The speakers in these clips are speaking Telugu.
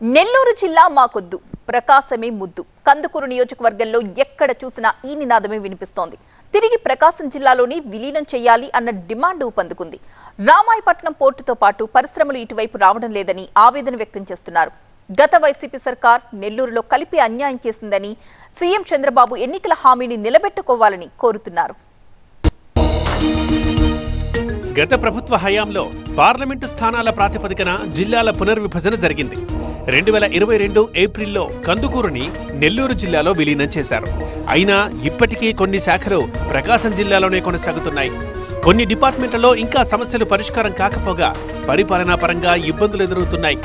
నెల్లూరు జిల్లా మాకొద్దు ప్రకాశమే ముద్దు కందుకూరు నియోజకవర్గంలో ఎక్కడ చూసినా ఈ నినాదమే వినిపిస్తోంది. తిరిగి ప్రకాశం జిల్లాలోని విలీనం చేయాలి అన్న డిమాండ్ ఊపందుకుంది. రామాయపట్నం పోర్టుతో పాటు పరిశ్రమలు ఇటువైపు రావడం లేదని ఆవేదన వ్యక్తం చేస్తున్నారు. గత వైసీపీ సర్కార్ నెల్లూరులో కలిపి అన్యాయం చేసిందని సీఎం చంద్రబాబు ఎన్నికల హామీని నిలబెట్టుకోవాలని కోరుతున్నారు. గత ప్రభుత్వ హయాంలో పార్లమెంటు స్థానాల ప్రాతిపదికన జిల్లాల పునర్విభజన జరిగింది. 2022 ఏప్రిల్లో కందుకూరుని నెల్లూరు జిల్లాలో విలీనం చేశారు. అయినా ఇప్పటికీ కొన్ని శాఖలు ప్రకాశం జిల్లాలోనే కొనసాగుతున్నాయి. కొన్ని డిపార్ట్మెంట్లలో ఇంకా సమస్యలు పరిష్కారం కాకపోగా పరిపాలనా పరంగా ఇబ్బందులు ఎదురవుతున్నాయి.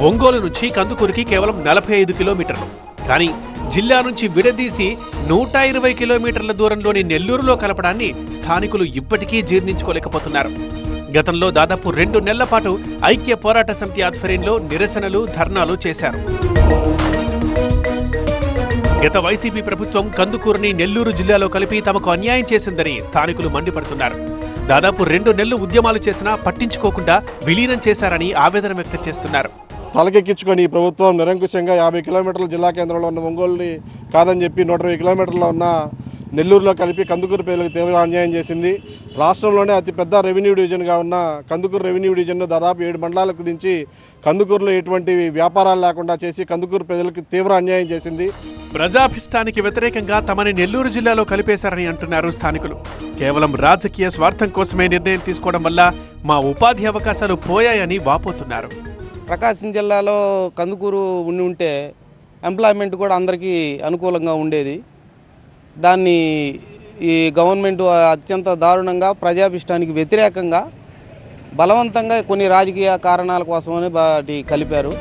ఒంగోలు నుంచి కందుకూరుకి కేవలం 45 కిలోమీటర్లు. కానీ జిల్లా నుంచి విడదీసి 120 కిలోమీటర్ల దూరంలోని నెల్లూరులో కలపడాన్ని స్థానికులు ఇప్పటికీ జీర్ణించుకోలేకపోతున్నారు. గతంలో దాదాపు 2 నెలల పాటు ఐక్య పోరాట సమితి ఆధ్వర్యంలో నిరసనలు, ధర్నాలు చేశారు. గత వైసీపీ ప్రభుత్వం కందుకూరుని నెల్లూరు జిల్లాలో కలిపి తమకు అన్యాయం చేసిందని స్థానికులు మండిపడుతున్నారు. దాదాపు 2 నెలలు ఉద్యమాలు చేసినా పట్టించుకోకుండా విలీనం చేశారని ఆవేదన వ్యక్తం చేస్తున్నారు. తలకెక్కించుకొని ఈ ప్రభుత్వం నిరంకుశంగా 50 కిలోమీటర్ల జిల్లా కేంద్రంలో ఉన్న ఒంగోలుని కాదని చెప్పి 120 కిలోమీటర్లో ఉన్న నెల్లూరులో కలిపి కందుకూరు ప్రజలకు తీవ్ర అన్యాయం చేసింది. రాష్ట్రంలోనే అతిపెద్ద రెవెన్యూ డివిజన్గా ఉన్న కందుకూరు రెవెన్యూ డివిజన్ను దాదాపు 7 మండలాలకు దించి కందుకూరులో ఎటువంటి వ్యాపారాలు లేకుండా చేసి కందుకూరు ప్రజలకు తీవ్ర అన్యాయం చేసింది. ప్రజాభిష్టానికి వ్యతిరేకంగా తమని నెల్లూరు జిల్లాలో కలిపేశారని అంటున్నారు స్థానికులు. కేవలం రాజకీయ స్వార్థం కోసమే నిర్ణయం తీసుకోవడం వల్ల మా ఉపాధి అవకాశాలు పోయాయని వాపోతున్నారు. ప్రకాశం జిల్లాలో కందుకూరు ఉంటే ఎంప్లాయ్మెంట్ కూడా అందరికీ అనుకూలంగా ఉండేది. దాన్ని ఈ గవర్నమెంట్ అత్యంత దారుణంగా ప్రజాభిష్టానికి వ్యతిరేకంగా బలవంతంగా కొన్ని రాజకీయ కారణాల కోసమని వాటి కలిపారు.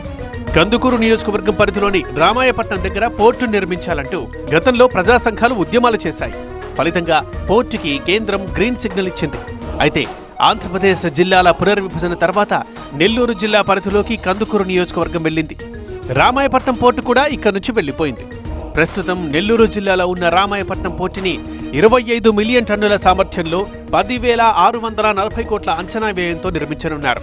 కందుకూరు నియోజకవర్గం పరిధిలోని రామాయపట్నం దగ్గర పోర్టు నిర్మించాలంటూ గతంలో ప్రజా సంఘాలు ఉద్యమాలు చేశాయి. ఫలితంగా పోర్టుకి కేంద్రం గ్రీన్ సిగ్నల్ ఇచ్చింది. అయితే ఆంధ్రప్రదేశ్ జిల్లాల పునర్విభజన తర్వాత నెల్లూరు జిల్లా పరిధిలోకి కందుకూరు నియోజకవర్గం వెళ్ళింది. రామాయపట్నం పోర్టు కూడా ఇక్కడి నుంచి వెళ్లిపోయింది. ప్రస్తుతం నెల్లూరు జిల్లాలో ఉన్న రామాయపట్నం పోర్టుని 25 మిలియన్ టన్నుల సామర్థ్యంలో 10,640 కోట్ల అంచనా వ్యయంతో నిర్మించనున్నారు.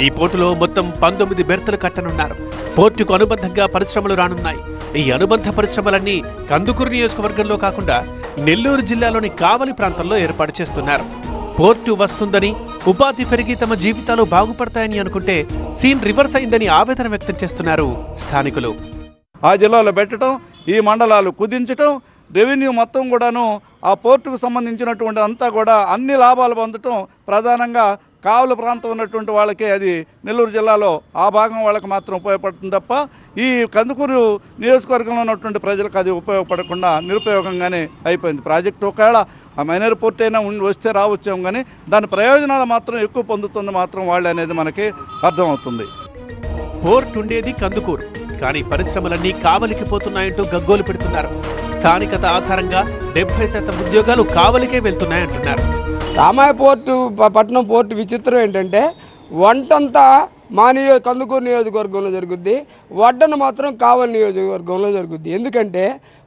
ఈ పోర్టులో మొత్తం 19 బెర్తులు కట్టనున్నారు. పోర్టుకు అనుబంధంగా పరిశ్రమలు రానున్నాయి. ఈ అనుబంధ పరిశ్రమలన్నీ కందుకూరు నియోజకవర్గంలో కాకుండా నెల్లూరు జిల్లాలోని కావలి ప్రాంతంలో ఏర్పాటు చేస్తున్నారు. పోర్టు వస్తుందని, ఉపాధి పెరిగి తమ జీవితాలు బాగుపడతాయని అనుకుంటే సీన్ రివర్స్ అయిందని ఆవేదన వ్యక్తం చేస్తున్నారు స్థానికులు. ఆ జిల్లాలో పెట్టడం, ఈ మండలాలు కుదించటం, రెవెన్యూ మొత్తం కూడాను ఆ పోర్టుకు సంబంధించినటువంటి అంతా కూడా అన్ని లాభాలు పొందటం ప్రధానంగా కావలి ప్రాంతం ఉన్నటువంటి వాళ్ళకే అది నెల్లూరు జిల్లాలో ఆ భాగం వాళ్ళకి మాత్రం ఉపయోగపడుతుంది తప్ప ఈ కందుకూరు నియోజకవర్గంలో ఉన్నటువంటి ప్రజలకు అది ఉపయోగపడకుండా నిరుపయోగంగానే అయిపోయింది. ప్రాజెక్టు ఒకవేళ ఆ మైనర్ పోర్ట్ అయినా వస్తే రావచ్చాం, కానీ దాని ప్రయోజనాలు మాత్రం ఎక్కువ పొందుతుంది మాత్రం వాళ్ళు అనేది మనకి అర్థమవుతుంది. పోర్ట్ ఉండేది కందుకూరు, కానీ పరిశ్రమలన్నీ కావలికి పోతున్నాయంటూ గగ్గోలు పెడుతున్నారు. స్థానికత ఆధారంగా 70% ఉద్యోగాలు కావలికే వెళ్తున్నాయంటున్నారు. రామాయ పోర్టు పట్నం పోర్టు విచిత్రం ఏంటంటే వంటంతా మా కందుకూరు నియోజకవర్గంలో జరుగుద్ది, వడ్డన మాత్రం కావలి నియోజకవర్గంలో జరుగుద్ది. ఎందుకంటే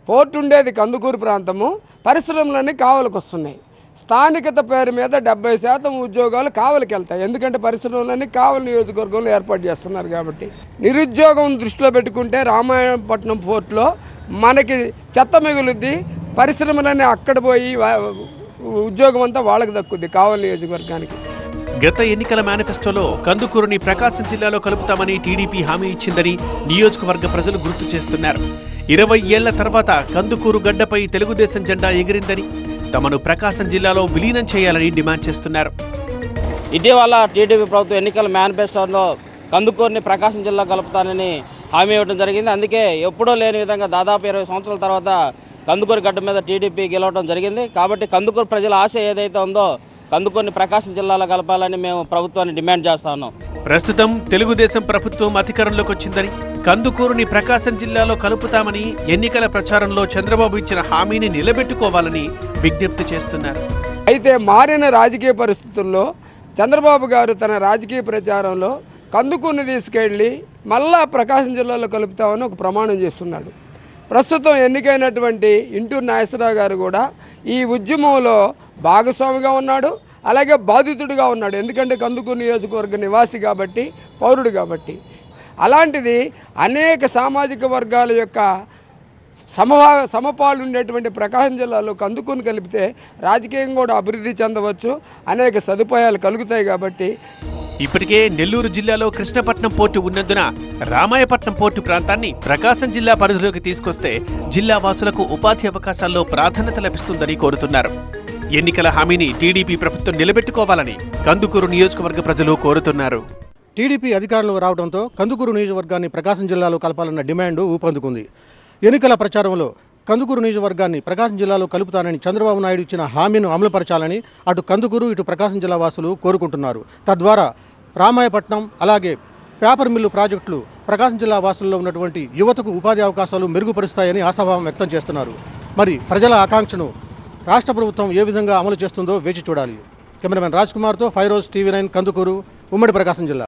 పోర్టు ఉండేది కందుకూరు ప్రాంతము, పరిశ్రమలన్నీ కావలికి వస్తున్నాయి. స్థానికత పేరు మీద 70% ఉద్యోగాలు కావలికి వెళ్తాయి. ఎందుకంటే పరిశ్రమలన్నీ కావలి నియోజకవర్గంలో ఏర్పాటు చేస్తున్నారు కాబట్టి. నిరుద్యోగం దృష్టిలో పెట్టుకుంటే రామాయపట్నం పోర్టులో మనకి చెత్త మిగులుద్ది, పరిశ్రమలన్నీ అక్కడ పోయి ఉద్యోగం అంతా వాళ్ళకి దక్కుద్ది కావలి నియోజకవర్గానికి. గత ఎన్నికల మేనిఫెస్టోలో కందుకూరుని ప్రకాశం జిల్లాలో కలుపుతామని టీడీపీ హామీ ఇచ్చిందని నియోజకవర్గ ప్రజలు గుర్తు చేస్తున్నారు. 20 ఏళ్ల తర్వాత కందుకూరు గడ్డపై తెలుగుదేశం జెండా ఎగిరిందని, తమను ప్రకాశం జిల్లాలో విలీనం చేయాలని డిమాండ్ చేస్తున్నారు. ఇటీవల టీడీపీ ప్రభుత్వం ఎన్నికల మేనిఫెస్టోలో కందుకూరుని ప్రకాశం జిల్లా కలుపుతానని హామీ ఇవ్వడం జరిగింది. అందుకే ఎప్పుడూ లేని విధంగా దాదాపు 20 సంవత్సరాల తర్వాత కందుకూరు గడ్డ మీద టీడీపీ గెలవడం జరిగింది. కాబట్టి కందుకూరు ప్రజల ఆశ ఏదైతే ఉందో కందుకూరుని ప్రకాశం జిల్లాలో కలపాలని మేము ప్రభుత్వాన్ని డిమాండ్ చేస్తా ఉన్నాం. ప్రస్తుతం తెలుగుదేశం ప్రభుత్వం అధికారంలోకి వచ్చిందని, కందుకూరుని ప్రకాశం జిల్లాలో కలుపుతామని ఎన్నికల ప్రచారంలో చంద్రబాబు ఇచ్చిన హామీని నిలబెట్టుకోవాలని విజ్ఞప్తి చేస్తున్నారు. అయితే మారిన రాజకీయ పరిస్థితుల్లో చంద్రబాబు గారు తన రాజకీయ ప్రచారంలో కందుకూరుని తీసుకెళ్ళి మళ్ళా ప్రకాశం జిల్లాలో కలుపుతామని ఒక ప్రమాణం చేస్తున్నాడు. ప్రస్తుతం ఎన్నికైనటువంటి ఇంటూరు నాగేశ్వరరావు గారు కూడా ఈ ఉద్యమంలో భాగస్వామిగా ఉన్నాడు, అలాగే బాధితుడిగా ఉన్నాడు. ఎందుకంటే కందుకూరు నియోజకవర్గ నివాసి కాబట్టి, పౌరుడు కాబట్టి. అలాంటిది అనేక సామాజిక వర్గాల యొక్క సమపాలు ఉండేటువంటి ప్రకాశం జిల్లాలో కందుకూరుని కలిపితే రాజకీయంగా కూడా అభివృద్ధి చెందవచ్చు, అనేక సదుపాయాలు కలుగుతాయి. కాబట్టి ఇప్పటికే నెల్లూరు జిల్లాలో కృష్ణపట్నం పోర్టు ఉన్నందున రామాయపట్నం పోర్టు ప్రాంతాన్ని ప్రకాశం జిల్లా పరిధిలోకి తీసుకొస్తే జిల్లా వాసులకు ఉపాధి అవకాశాల్లో ప్రాధాన్యత లభిస్తుందని కోరుతున్నారు. ఎన్నికల హామీని టీడీపీ ప్రభుత్వం నిలబెట్టుకోవాలని కందుకూరు నియోజకవర్గ ప్రజలు కోరుతున్నారు. టీడీపీ అధికారంలోకి రావడంతో కందుకూరు నియోజకవర్గాన్ని ప్రకాశం జిల్లాలో కలపాలన్న డిమాండ్ ఊపందుకుంది. ఎన్నికల ప్రచారంలో కందుకూరు నియోజకవర్గాన్ని ప్రకాశం జిల్లాలో కలుపుతానని చంద్రబాబు నాయుడు ఇచ్చిన హామీని అమలుపరచాలని అటు కందుకూరు ఇటు ప్రకాశం జిల్లా వాసులు కోరుకుంటున్నారు. తద్వారా రామాయపట్నం అలాగే పేపర్ మిల్లు ప్రాజెక్టులు ప్రకాశం జిల్లా వాసుల్లో ఉన్నటువంటి యువతకు ఉపాధి అవకాశాలు మెరుగుపరుస్తాయని ఆశాభావం వ్యక్తం చేస్తున్నారు. మరి ప్రజల ఆకాంక్షను రాష్ట్ర ప్రభుత్వం ఏ విధంగా అమలు చేస్తుందో వేచి చూడాలి. కెమెరామెన్ రాజ్ కుమార్తో ఫైరోజ్, TV9 కందుకూరు, ఉమ్మడి ప్రకాశం జిల్లా.